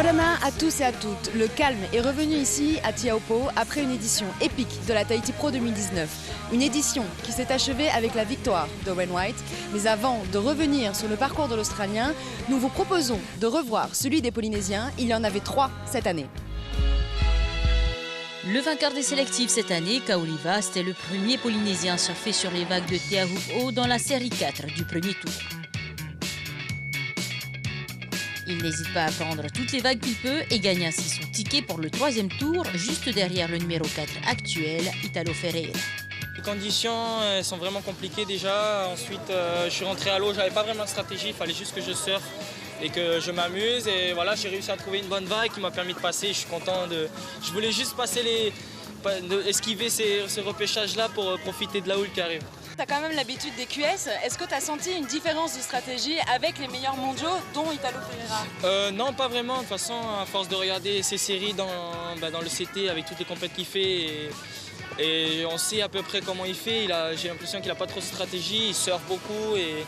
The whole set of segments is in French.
Yorana à tous et à toutes, le calme est revenu ici à Teahupo'o après une édition épique de la Tahiti Pro 2019. Une édition qui s'est achevée avec la victoire d'Owen White. Mais avant de revenir sur le parcours de l'Australien, nous vous proposons de revoir celui des Polynésiens. Il y en avait 3 cette année. Le vainqueur des sélectifs cette année, Kaulivast, est le premier Polynésien à surfer sur les vagues de Teahupo'o dans la série 4 du premier tour. Il n'hésite pas à prendre toutes les vagues qu'il peut et gagne ainsi son ticket pour le 3e tour, juste derrière le numéro 4 actuel, Italo Ferreira. Les conditions sont vraiment compliquées déjà. Ensuite, je suis rentré à l'eau, j'avais pas vraiment de stratégie, il fallait juste que je surfe et que je m'amuse. Et voilà, j'ai réussi à trouver une bonne vague qui m'a permis de passer. Je suis content Je voulais juste passer esquiver ce repêchage-là pour profiter de la houle qui arrive. Tu as quand même l'habitude des QS. Est-ce que tu as senti une différence de stratégie avec les meilleurs mondiaux, dont Italo Ferreira? Non, pas vraiment. De toute façon, à force de regarder ses séries dans le CT avec toutes les compètes qu'il fait, et on sait à peu près comment il fait. J'ai l'impression qu'il n'a pas trop de stratégie, il surfe beaucoup. Et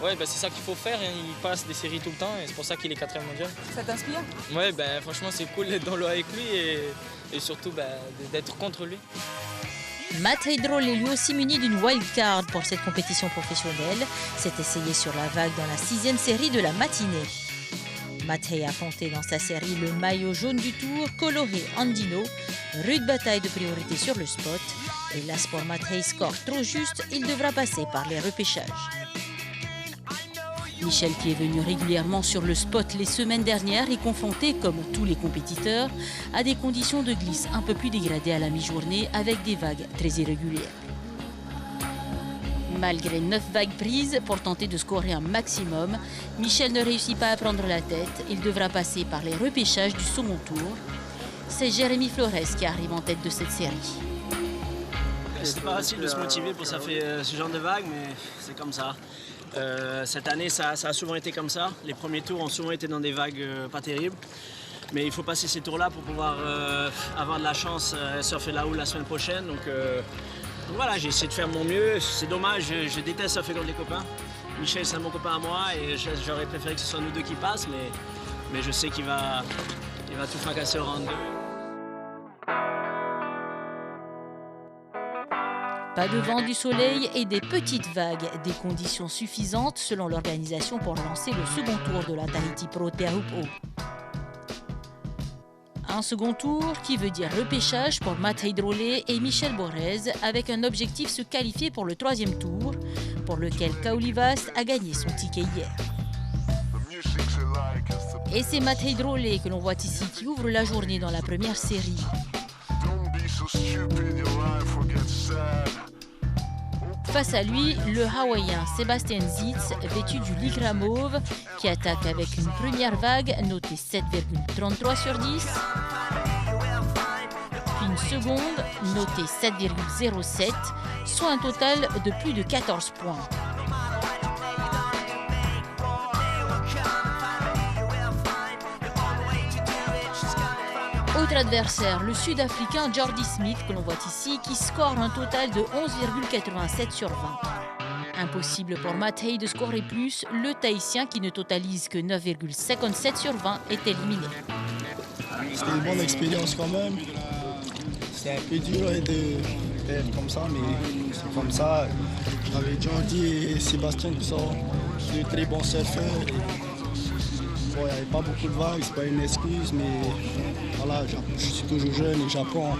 ouais, c'est ça qu'il faut faire. Il passe des séries tout le temps et c'est pour ça qu'il est 4e mondial. Ça t'inspire? Ouais, franchement, c'est cool d'être dans l'eau avec lui et surtout d'être contre lui. Matt Heidrol est lui aussi muni d'une wildcard pour cette compétition professionnelle. S'est essayé sur la vague dans la 6e série de la matinée. Matt Hay a affronté dans sa série le maillot jaune du tour, coloré Andino. Rude bataille de priorité sur le spot. Et là, pour Matt Hay score trop juste, il devra passer par les repêchages. Michel, qui est venu régulièrement sur le spot les semaines dernières, est confronté, comme tous les compétiteurs, à des conditions de glisse un peu plus dégradées à la mi-journée avec des vagues très irrégulières. Malgré 9 vagues prises pour tenter de scorer un maximum, Michel ne réussit pas à prendre la tête. Il devra passer par les repêchages du second tour. C'est Jérémy Flores qui arrive en tête de cette série. C'est pas facile de se motiver pour ça fait ce genre de vagues, mais c'est comme ça. Cette année, ça a souvent été comme ça. Les premiers tours ont souvent été dans des vagues pas terribles. Mais il faut passer ces tours-là pour pouvoir avoir de la chance à surfer la houle la semaine prochaine. Donc voilà, j'ai essayé de faire mon mieux. C'est dommage, je déteste surfer contre les copains. Michel, c'est un bon copain à moi et j'aurais préféré que ce soit nous deux qui passent. Mais je sais qu'il va tout fracasser au round 2. Pas de vent, du soleil et des petites vagues, des conditions suffisantes selon l'organisation pour lancer le second tour de la Tahiti Pro Teahupo'o. Un second tour qui veut dire repêchage pour Matt Heidrol et Michel Borrez avec un objectif se qualifier pour le 3e tour pour lequel Kaulivast a gagné son ticket hier. Et c'est Matt Heidrol que l'on voit ici qui ouvre la journée dans la première série. Face à lui, le Hawaïen Sébastien Zitz, vêtu du lycra mauve, qui attaque avec une première vague notée 7,33 sur 10, puis une seconde notée 7,07, soit un total de plus de 14 points. Autre adversaire, le Sud-Africain Jordy Smith, que l'on voit ici, qui score un total de 11,87 sur 20. Impossible pour Matt Hay de scorer plus, le Tahitien, qui ne totalise que 9,57 sur 20, est éliminé. C'était une bonne expérience quand même. C'est un peu dur de perdre comme ça, mais c'est comme ça. Avec Jordy et Sébastien qui sont de très bons surfeurs. Bon, il n'y avait pas beaucoup de vagues, c'est pas une excuse, mais voilà, je suis toujours jeune et j'apprends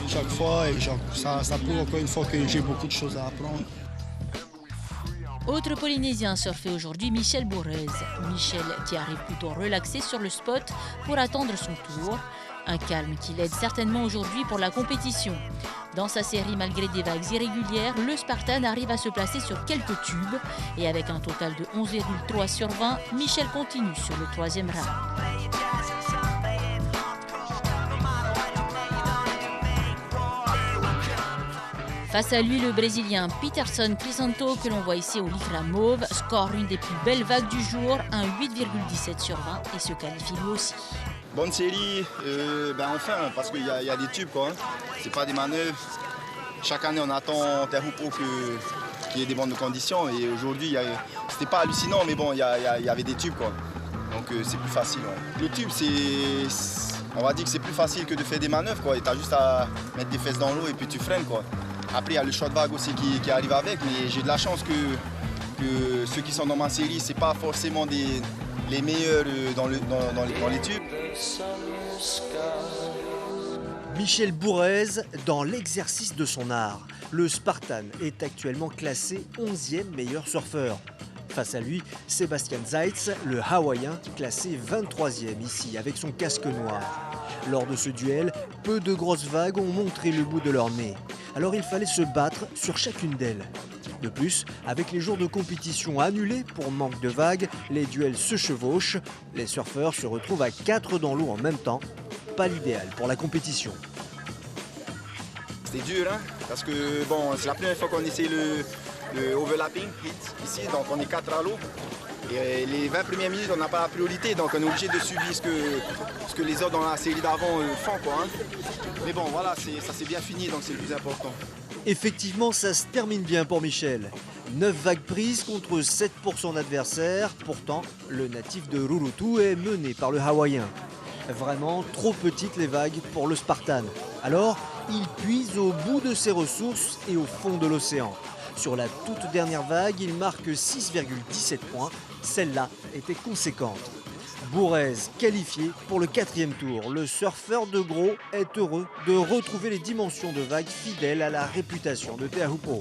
chaque fois et ça prouve encore une fois que j'ai beaucoup de choses à apprendre. Autre Polynésien surfé aujourd'hui, Michel Borrez. Michel qui arrive plutôt relaxé sur le spot pour attendre son tour. Un calme qui l'aide certainement aujourd'hui pour la compétition. Dans sa série, malgré des vagues irrégulières, le Spartan arrive à se placer sur quelques tubes. Et avec un total de 11,3 sur 20, Michel continue sur le 3e round. Face à lui, le Brésilien Peterson Crisanto, que l'on voit ici au lycra mauve, score une des plus belles vagues du jour, un 8,17 sur 20 et se qualifie lui aussi. Bonne série, enfin, parce qu'il y a des tubes, quoi. C'est pas des manœuvres. Chaque année, on attend Teahupo'o qu'il y ait des bonnes conditions. Et aujourd'hui, c'était pas hallucinant, mais bon, il y avait des tubes, quoi. Donc c'est plus facile. Ouais. Le tube, on va dire que c'est plus facile que de faire des manœuvres. Tu as juste à mettre des fesses dans l'eau et puis tu freines. Quoi. Après, il y a le short vague aussi qui arrive avec, mais j'ai de la chance que ceux qui sont dans ma série, c'est pas forcément les meilleurs dans les tubes. Michel Bourrez dans l'exercice de son art. Le Spartan est actuellement classé 11e meilleur surfeur. Face à lui, Sebastian Zeitz, le Hawaïen, classé 23e ici avec son casque noir. Lors de ce duel, peu de grosses vagues ont montré le bout de leur nez. Alors il fallait se battre sur chacune d'elles. De plus, avec les jours de compétition annulés pour manque de vagues, les duels se chevauchent. Les surfeurs se retrouvent à 4 dans l'eau en même temps. Pas l'idéal pour la compétition. C'était dur, hein, parce que bon, c'est la première fois qu'on essaie le overlapping hit ici, donc on est 4 à l'eau. Et les 20 premières minutes, on n'a pas la priorité, donc on est obligé de suivre ce que les autres dans la série d'avant font. Quoi, hein. Mais bon, voilà, ça s'est bien fini, donc c'est le plus important. Effectivement, ça se termine bien pour Michel. 9 vagues prises contre 7 pour son adversaire. Pourtant, le natif de Rurutu est mené par le Hawaïen. Vraiment trop petites les vagues pour le Spartan. Alors, il puise au bout de ses ressources et au fond de l'océan. Sur la toute dernière vague, il marque 6,17 points. Celle-là était conséquente. Bourrez qualifié pour le 4e tour. Le surfeur de gros est heureux de retrouver les dimensions de vagues fidèles à la réputation de Teahupo'o.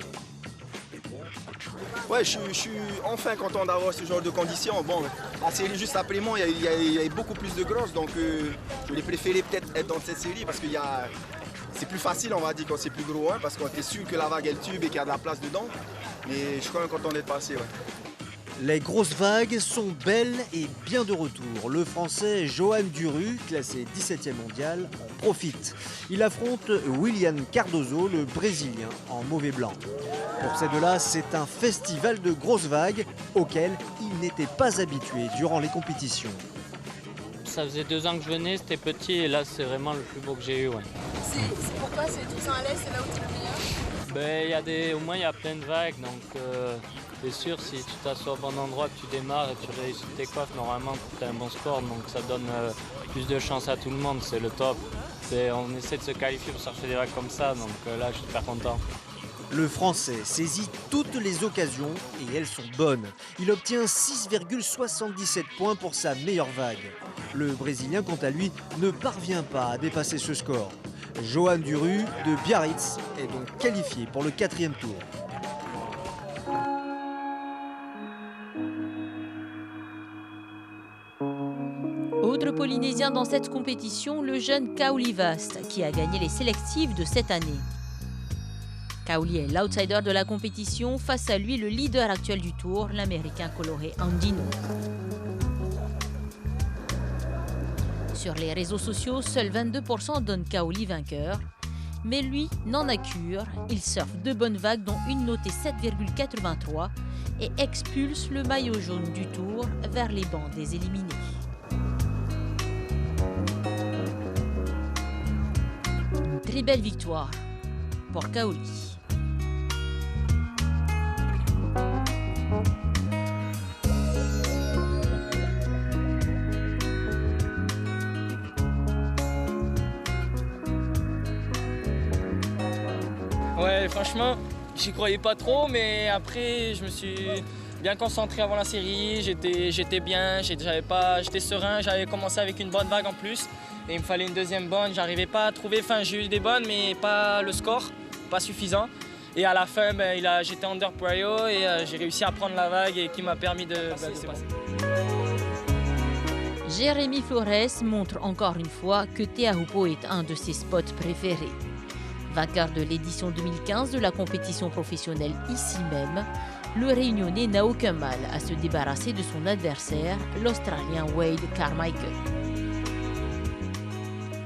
Ouais, je suis enfin content d'avoir ce genre de conditions. Bon, la série juste après moi, il y avait beaucoup plus de grosses, donc je l'ai préféré peut-être être dans cette série parce que c'est plus facile, on va dire, quand c'est plus gros, hein, parce qu'on est sûr que la vague elle tube et qu'il y a de la place dedans. Mais je suis quand même content d'être passé. Ouais. Les grosses vagues sont belles et bien de retour. Le Français Johan Duru, classé 17e mondial, en profite. Il affronte William Cardozo, le Brésilien, en mauvais blanc. Pour ces deux-là, c'est un festival de grosses vagues auquel ils n'étaient pas habitués durant les compétitions. Ça faisait 2 ans que je venais, c'était petit et là c'est vraiment le plus beau que j'ai eu. Ouais. C'est pourquoi c'est 12 ans à l'aise, c'est là où tu es le meilleur? Au moins il y a plein de vagues, donc c'est sûr si tu t'assois au bon endroit, que tu démarres et tu réussis tes coffres, normalement tu as un bon score, donc ça donne plus de chance à tout le monde, c'est le top. On essaie de se qualifier pour surfer des vagues comme ça, donc là je suis super content. Le Français saisit toutes les occasions et elles sont bonnes. Il obtient 6,77 points pour sa meilleure vague. Le Brésilien, quant à lui, ne parvient pas à dépasser ce score. Johan Duru de Biarritz est donc qualifié pour le 4e tour. Autre Polynésien dans cette compétition, le jeune Kauli Vast, qui a gagné les sélectives de cette année. Kauli est l'outsider de la compétition, face à lui le leader actuel du tour, l'Américain coloré Andino. Sur les réseaux sociaux, seuls 22% donnent Kauli vainqueur. Mais lui n'en a cure, il surfe 2 bonnes vagues dont une notée 7,83 et expulse le maillot jaune du tour vers les bancs des éliminés. Une très belle victoire pour Kauli. Ouais, franchement, j'y croyais pas trop, mais après, je me suis bien concentré avant la série. J'étais bien, j'étais serein. J'avais commencé avec une bonne vague en plus. Et il me fallait une deuxième bonne. J'arrivais pas à trouver. Enfin, j'ai eu des bonnes, mais pas le score, pas suffisant. Et à la fin, j'étais under prio et j'ai réussi à prendre la vague et qui m'a permis de passer. Jérémy Flores montre encore une fois que Teahupo'o est un de ses spots préférés. Vainqueur de l'édition 2015 de la compétition professionnelle ici même, le Réunionnais n'a aucun mal à se débarrasser de son adversaire, l'Australien Wade Carmichael.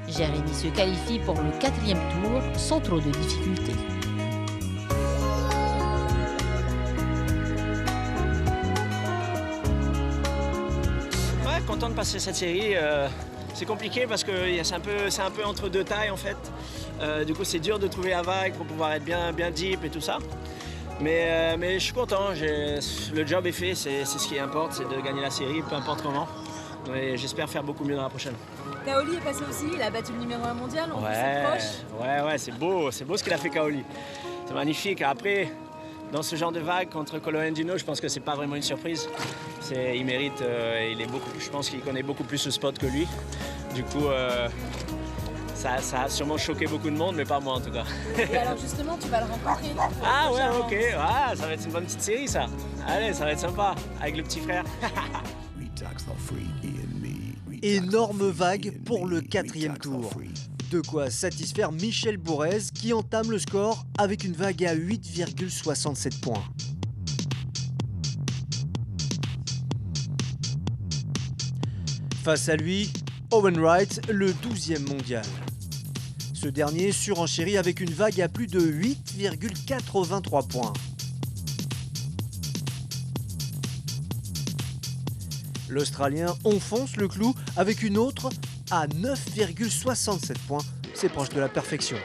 Jérémy se qualifie pour le 4e tour sans trop de difficultés. Ouais, content de passer cette série. C'est compliqué parce que c'est un peu entre deux tailles en fait. Du coup, c'est dur de trouver la vague pour pouvoir être bien deep et tout ça. Mais je suis content, le job est fait, c'est ce qui importe, c'est de gagner la série, peu importe comment. Et j'espère faire beaucoup mieux dans la prochaine. Kaoli est passé aussi, il a battu le numéro 1 mondial, on s'approche. Ouais, c'est beau ce qu'il a fait Kaoli. C'est magnifique. Après, dans ce genre de vague contre Kolo Andino, je pense que c'est pas vraiment une surprise. Il mérite, je pense qu'il connaît beaucoup plus ce spot que lui. Du coup, ça a sûrement choqué beaucoup de monde, mais pas moi en tout cas. Et alors justement, tu vas le rencontrer. Ah ouais, ok, ça va être une bonne petite série ça. Allez, ça va être sympa, avec le petit frère. Énorme vague pour le 4e tour. De quoi satisfaire Michel Bourrez qui entame le score avec une vague à 8,67 points. Face à lui, Owen Wright, le 12e mondial. Ce dernier surenchérit avec une vague à plus de 8,83 points. L'Australien enfonce le clou avec une autre à 9,67 points. C'est proche de la perfection.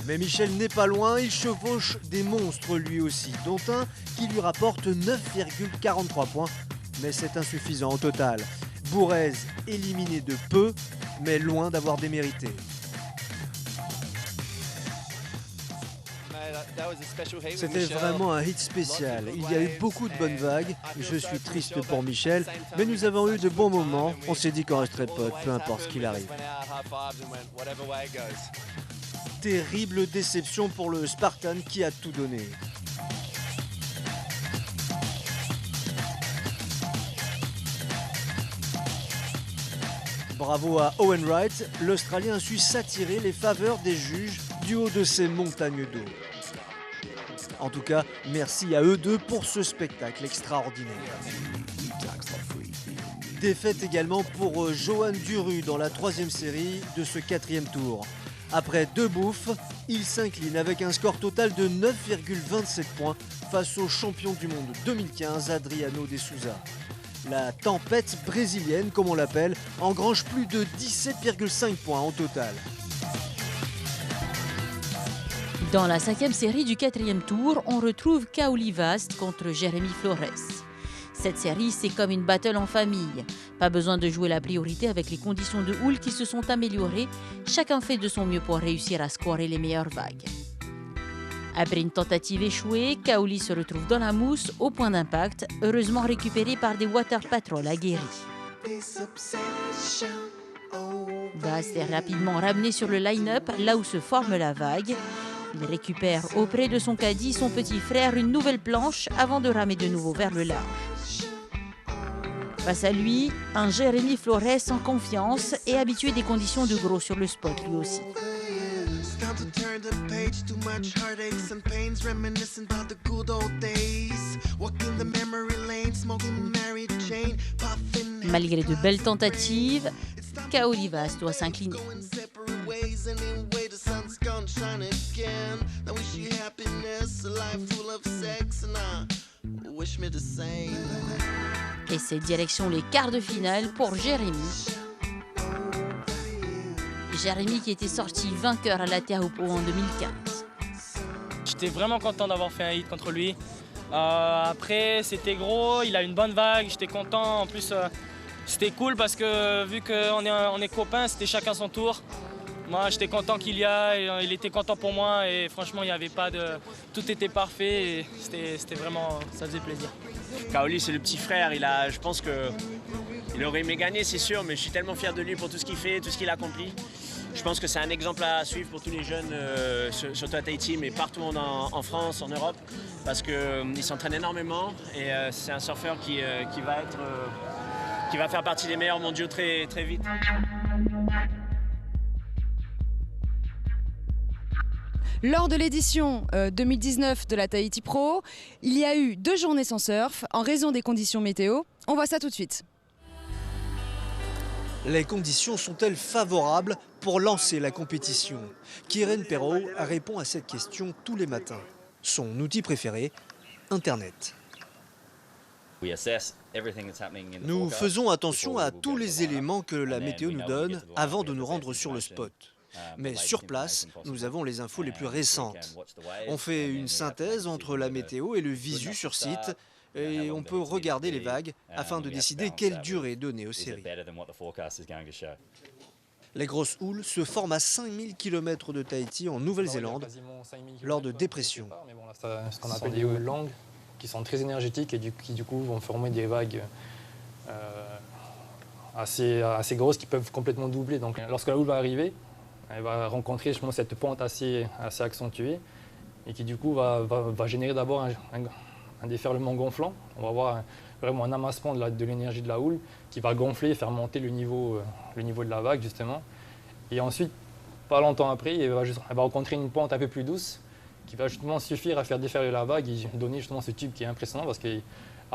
Mais Michel n'est pas loin, il chevauche des monstres lui aussi, dont un qui lui rapporte 9,43 points. Mais c'est insuffisant au total. Bourrez éliminé de peu, mais loin d'avoir démérité. C'était vraiment un hit spécial. Il y a eu beaucoup de bonnes vagues. Je suis triste pour Michel, mais nous avons eu de bons moments. On s'est dit qu'on resterait potes, peu importe ce qu'il arrive. Terrible déception pour le Spartan qui a tout donné. Bravo à Owen Wright, l'Australien a su s'attirer les faveurs des juges du haut de ces montagnes d'eau. En tout cas, merci à eux deux pour ce spectacle extraordinaire. Défaite également pour Johan Duru dans la 3e série de ce 4e tour. Après 2 bouffes, il s'incline avec un score total de 9,27 points face au champion du monde 2015 Adriano de Souza. La tempête brésilienne, comme on l'appelle, engrange plus de 17,5 points au total. Dans la 5e série du 4e tour, on retrouve Kaoli Vast contre Jérémy Flores. Cette série, c'est comme une battle en famille. Pas besoin de jouer la priorité avec les conditions de houle qui se sont améliorées. Chacun fait de son mieux pour réussir à scorer les meilleures vagues. Après une tentative échouée, Kaoli se retrouve dans la mousse au point d'impact, heureusement récupéré par des Water Patrol aguerris. Vast est rapidement ramené sur le line-up, là où se forme la vague. Il récupère auprès de son caddie son petit frère une nouvelle planche avant de ramer de nouveau vers le large. Face à lui, un Jérémy Flores en confiance et habitué des conditions de gros sur le spot lui aussi. Malgré de belles tentatives, Kaoli Vast doit s'incliner. Et c'est direction les quarts de finale pour Jérémy. Jérémy qui était sorti vainqueur à la Taupo en 2015. J'étais vraiment content d'avoir fait un hit contre lui. Après, c'était gros, il a une bonne vague, j'étais content. En plus, c'était cool parce que vu qu'on est copains, c'était chacun son tour. Moi, j'étais content qu'il y a, il était content pour moi et franchement, il n'y avait pas de... Tout était parfait et c'était vraiment... ça faisait plaisir. Kaoli, c'est le petit frère, je pense qu'il aurait aimé gagner, c'est sûr, mais je suis tellement fier de lui pour tout ce qu'il fait, tout ce qu'il accomplit. Je pense que c'est un exemple à suivre pour tous les jeunes, surtout à Tahiti, mais partout en France, en Europe, parce qu'il s'entraîne énormément et c'est un surfeur qui va faire partie des meilleurs mondiaux très, très vite. Lors de l'édition 2019 de la Tahiti Pro, il y a eu 2 journées sans surf en raison des conditions météo. On voit ça tout de suite. Les conditions sont-elles favorables pour lancer la compétition? Kieran Perrault répond à cette question tous les matins. Son outil préféré, Internet. Nous faisons attention à tous les éléments que la météo nous donne avant de nous rendre sur le spot. Mais sur place, nous avons les infos les plus récentes. On fait une synthèse entre la météo et le visu sur site. et on peut regarder les vagues afin de décider quelle durée donner aux séries. Les grosses houles se forment à 5000 km de Tahiti en Nouvelle-Zélande lors de dépressions. Mais bon, là, ce qu'on appelle des houles longues qui sont très énergétiques et qui du coup vont former des vagues assez grosses qui peuvent complètement doubler. Donc lorsque la houle va arriver, elle va rencontrer justement cette pente assez accentuée et qui du coup va générer d'abord un déferlement gonflant. On va avoir vraiment un amassement de l'énergie de la houle qui va gonfler et faire monter le niveau de la vague justement. Et ensuite, pas longtemps après, elle va rencontrer une pente un peu plus douce qui va justement suffire à faire déferler la vague et donner justement ce tube qui est impressionnant parce qu'à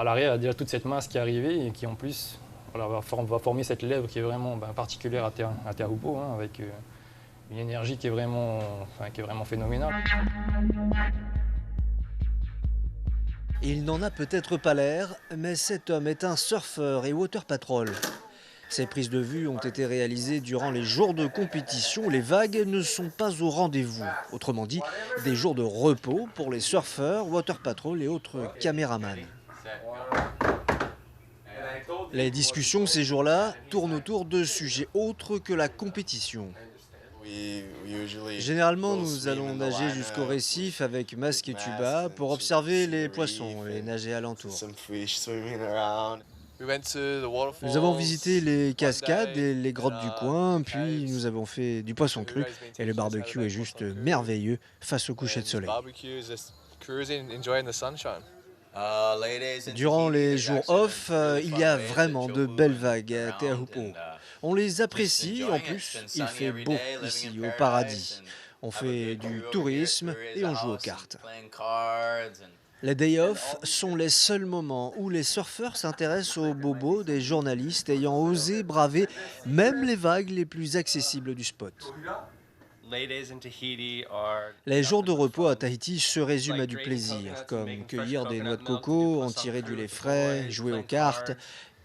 l'arrière, il y a déjà toute cette masse qui est arrivée et qui en plus va former cette lèvre qui est vraiment particulière à Te Ahupo, hein, avec une énergie qui est vraiment phénoménale. Il n'en a peut-être pas l'air, mais cet homme est un surfeur et water patrol. Ces prises de vue ont été réalisées durant les jours de compétition. Les vagues ne sont pas au rendez-vous. Autrement dit, des jours de repos pour les surfeurs, water patrol et autres caméramans. Les discussions ces jours-là tournent autour de sujets autres que la compétition. Généralement, nous allons nager jusqu'au récif avec masque et tuba pour observer les poissons et nager alentour. Nous avons visité les cascades et les grottes du coin, puis nous avons fait du poisson cru et le barbecue est juste merveilleux face au coucher de soleil. Durant les jours off, il y a vraiment de belles vagues à Te Ahupo. On les apprécie, en plus, il fait beau ici, au paradis. On fait du tourisme et on joue aux cartes. Les day off sont les seuls moments où les surfeurs s'intéressent aux bobos des journalistes ayant osé braver même les vagues les plus accessibles du spot. Les jours de repos à Tahiti se résument à du plaisir, comme cueillir des noix de coco, en tirer du lait frais, jouer aux cartes.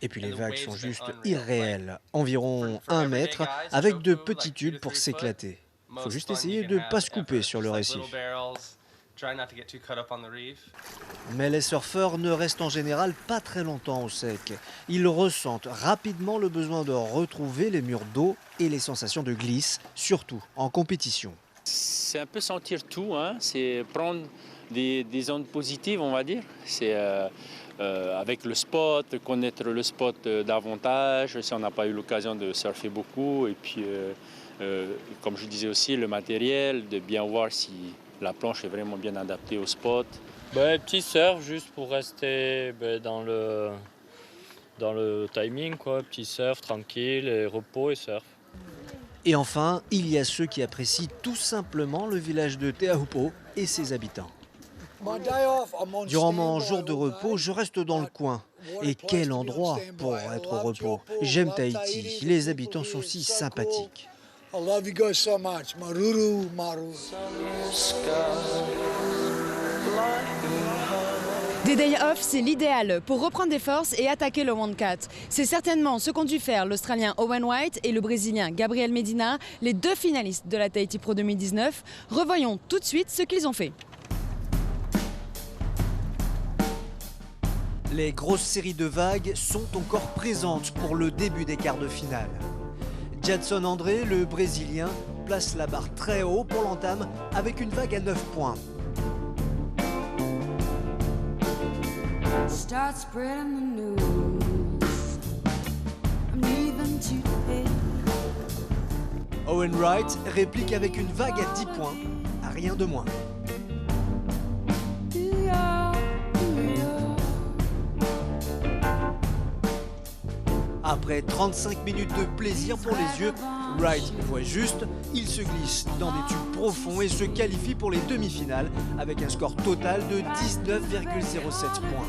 Et puis les vagues sont juste irréelles, environ 1 mètre, avec de petits tubes pour s'éclater. Il faut juste essayer de ne pas se couper sur le récif. Mais les surfeurs ne restent en général pas très longtemps au sec. Ils ressentent rapidement le besoin de retrouver les murs d'eau et les sensations de glisse, surtout en compétition. C'est un peu sentir tout, hein. C'est prendre des ondes positives, on va dire. C'est avec le spot, connaître le spot davantage, si on n'a pas eu l'occasion de surfer beaucoup. Et puis, comme je disais aussi, le matériel, de bien voir si la planche est vraiment bien adaptée au spot. Petit surf juste pour rester dans le timing, quoi. Petit surf tranquille, et repos et surf. Et enfin, il y a ceux qui apprécient tout simplement le village de Te Ahupo et ses habitants. Durant mon jour de repos, je reste dans le coin. Et quel endroit pour être au repos. J'aime Tahiti, les habitants sont si sympathiques. Des day off, c'est l'idéal pour reprendre des forces et attaquer le Wildcat. C'est certainement ce qu'ont dû faire l'Australien Owen White et le Brésilien Gabriel Medina, les 2 finalistes de la Tahiti Pro 2019. Revoyons tout de suite ce qu'ils ont fait. Les grosses séries de vagues sont encore présentes pour le début des quarts de finale. Jadson André, le Brésilien, place la barre très haut pour l'entame avec une vague à 9 points. Owen Wright réplique avec une vague à 10 points, à rien de moins. Après 35 minutes de plaisir pour les yeux, Wright voit juste, il se glisse dans des tubes profonds et se qualifie pour les demi-finales avec un score total de 19,07 points.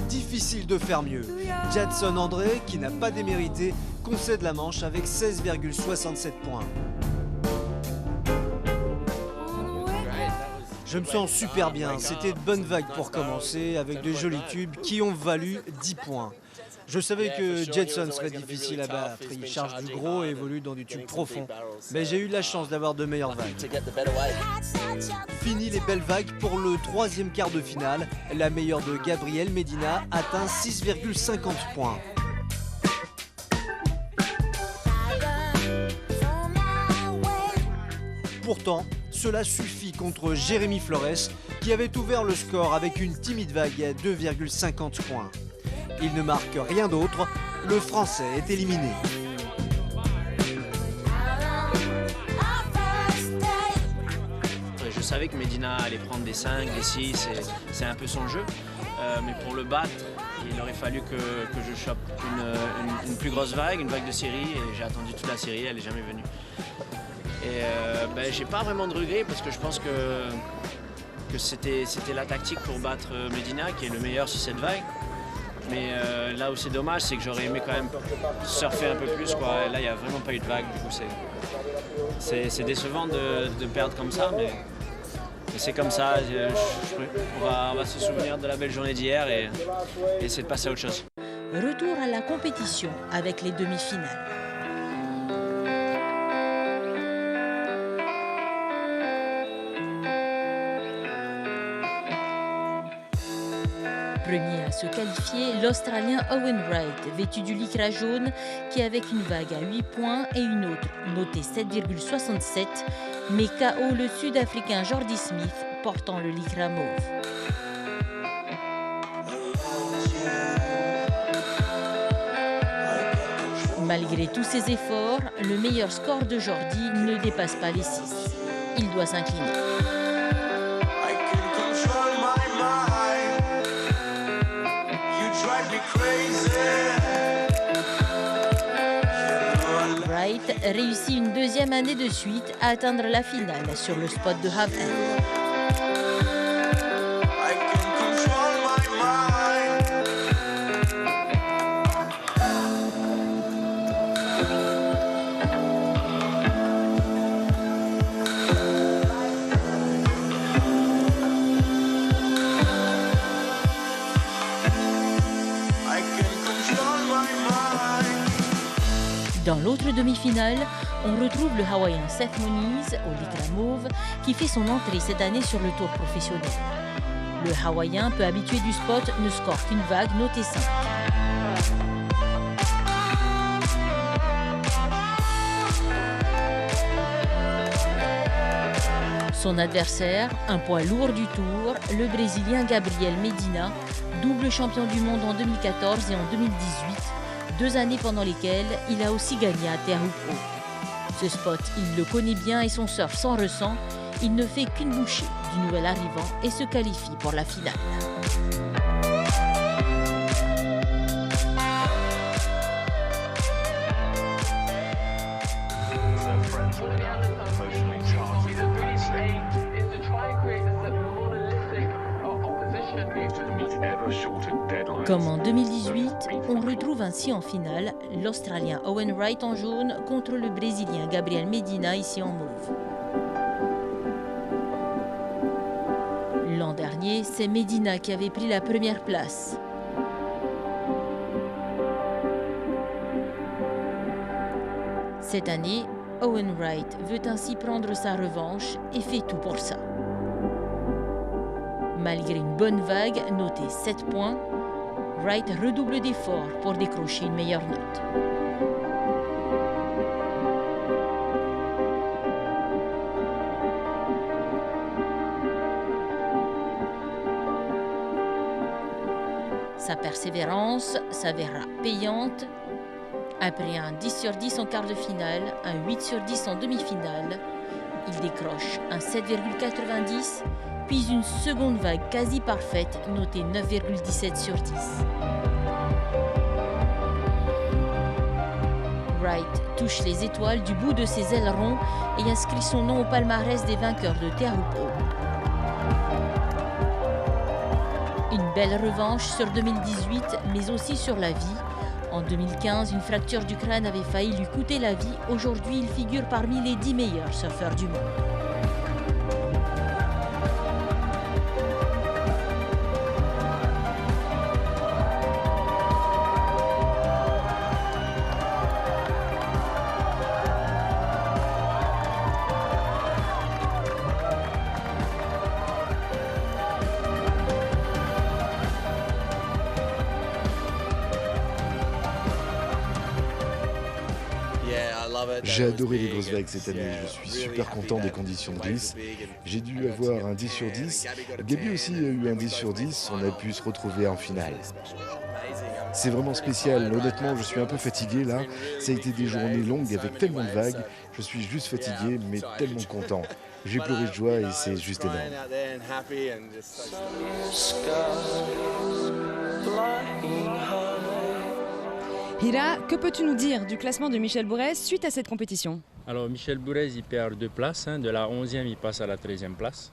Difficile de faire mieux. Jadson André, qui n'a pas démérité, concède la manche avec 16,67 points. Je me sens super bien, c'était de bonnes vagues pour commencer avec de jolis tubes qui ont valu 10 points. Je savais que Jetson serait difficile à battre. Il charge du gros et évolue dans du tube profond. Mais j'ai eu la chance d'avoir de meilleures vagues. Fini les belles vagues pour le troisième quart de finale. La meilleure de Gabriel Medina atteint 6,50 points. Pourtant, cela suffit contre Jérémy Flores, qui avait ouvert le score avec une timide vague à 2,50 points. Il ne marque rien d'autre, le Français est éliminé. Je savais que Medina allait prendre des 5, des 6, c'est un peu son jeu. Mais pour le battre, il aurait fallu que je chope une plus grosse vague, une vague de série, et j'ai attendu toute la série, elle n'est jamais venue. Et j'ai pas vraiment de regrets parce que je pense que c'était la tactique pour battre Medina, qui est le meilleur sur cette vague. Mais là où c'est dommage, c'est que j'aurais aimé quand même surfer un peu plus, quoi. Et là, il n'y a vraiment pas eu de vague, du coup c'est décevant de perdre comme ça, mais c'est comme ça. On va se souvenir de la belle journée d'hier et essayer de passer à autre chose. Retour à la compétition avec les demi-finales. Premier à se qualifier, l'Australien Owen Wright, vêtu du lycra jaune, qui avec une vague à 8 points et une autre notée 7,67, met KO le Sud-Africain Jordy Smith, portant le lycra mauve. Malgré tous ses efforts, le meilleur score de Jordy ne dépasse pas les 6. Il doit s'incliner. Wright réussit une deuxième année de suite à atteindre la finale sur le spot de Half End. Dans l'autre demi-finale, on retrouve le Hawaïen Seth Moniz au lycra mauve qui fait son entrée cette année sur le tour professionnel. Le Hawaïen, peu habitué du spot, ne score qu'une vague notée 5. Son adversaire, un poids lourd du tour, le Brésilien Gabriel Medina, double champion du monde en 2014 et en 2018, 2 années pendant lesquelles il a aussi gagné à terre ou haut. Ce spot, il le connaît bien et son surf sans ressent, il ne fait qu'une bouchée du nouvel arrivant et se qualifie pour la finale. Comme en 2018, on retrouve ainsi en finale l'Australien Owen Wright en jaune contre le Brésilien Gabriel Medina ici en mauve. L'an dernier, c'est Medina qui avait pris la première place. Cette année, Owen Wright veut ainsi prendre sa revanche et fait tout pour ça. Malgré une bonne vague notée 7 points, Wright redouble d'efforts pour décrocher une meilleure note. Sa persévérance s'avéra payante. Après un 10 sur 10 en quart de finale, un 8 sur 10 en demi-finale, il décroche un 7,90, puis une seconde vague quasi parfaite, notée 9,17 sur 10. Wright touche les étoiles du bout de ses ailerons et inscrit son nom au palmarès des vainqueurs de terre ou haut. Une belle revanche sur 2018, mais aussi sur la vie. En 2015, une fracture du crâne avait failli lui coûter la vie. Aujourd'hui, il figure parmi les 10 meilleurs surfeurs du monde. J'ai adoré les grosses vagues cette année, je suis super content des conditions de glisse. J'ai dû avoir un 10 sur 10. Gaby aussi a eu un 10 sur 10, on a pu se retrouver en finale. C'est vraiment spécial, honnêtement je suis un peu fatigué là. Ça a été des journées longues avec tellement de vagues. Je suis juste fatigué mais tellement content. J'ai pleuré de joie et c'est juste énorme. Hira, que peux-tu nous dire du classement de Michel Bourez suite à cette compétition? Alors Michel Bourez, il perd 2 places. De la 11e, il passe à la 13e place.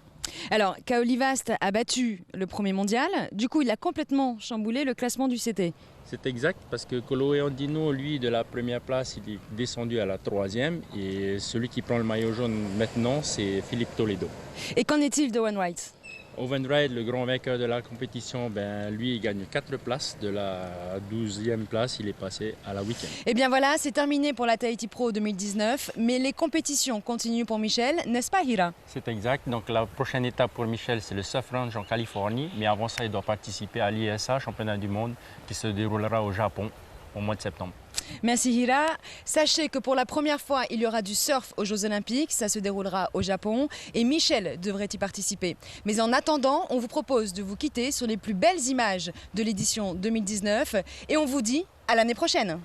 Alors, Kaoli Vast a battu le premier mondial. Du coup, il a complètement chamboulé le classement du CT. C'est exact, parce que Kolohe Andino, lui, de la première place, il est descendu à la 3e. Et celui qui prend le maillot jaune maintenant, c'est Philippe Toledo. Et qu'en est-il d'Owen Wright? Owen Wright, le grand vainqueur de la compétition, lui, il gagne 4 places. De la 12e place, il est passé à la 8e. Et bien voilà, c'est terminé pour la Tahiti Pro 2019. Mais les compétitions continuent pour Michel, n'est-ce pas Hira? C'est exact. Donc la prochaine étape pour Michel, c'est le Surf Ranch en Californie. Mais avant ça, il doit participer à l'ISA, championnat du monde, qui se déroulera au Japon au mois de septembre. Merci Hira. Sachez que pour la première fois, il y aura du surf aux Jeux Olympiques. Ça se déroulera au Japon et Michel devrait y participer. Mais en attendant, on vous propose de vous quitter sur les plus belles images de l'édition 2019 et on vous dit à l'année prochaine.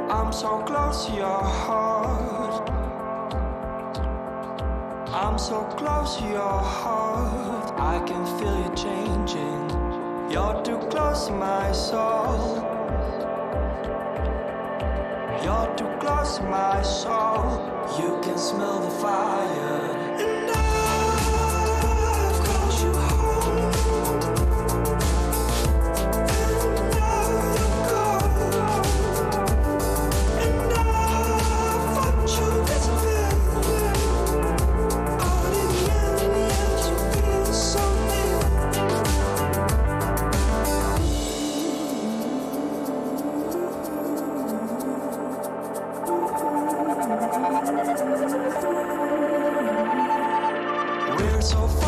I'm so close to your heart. I'm so close to your heart. I can feel you changing. You're too close to my soul. You're too close to my soul. You can smell the fire. And I've called you home. So far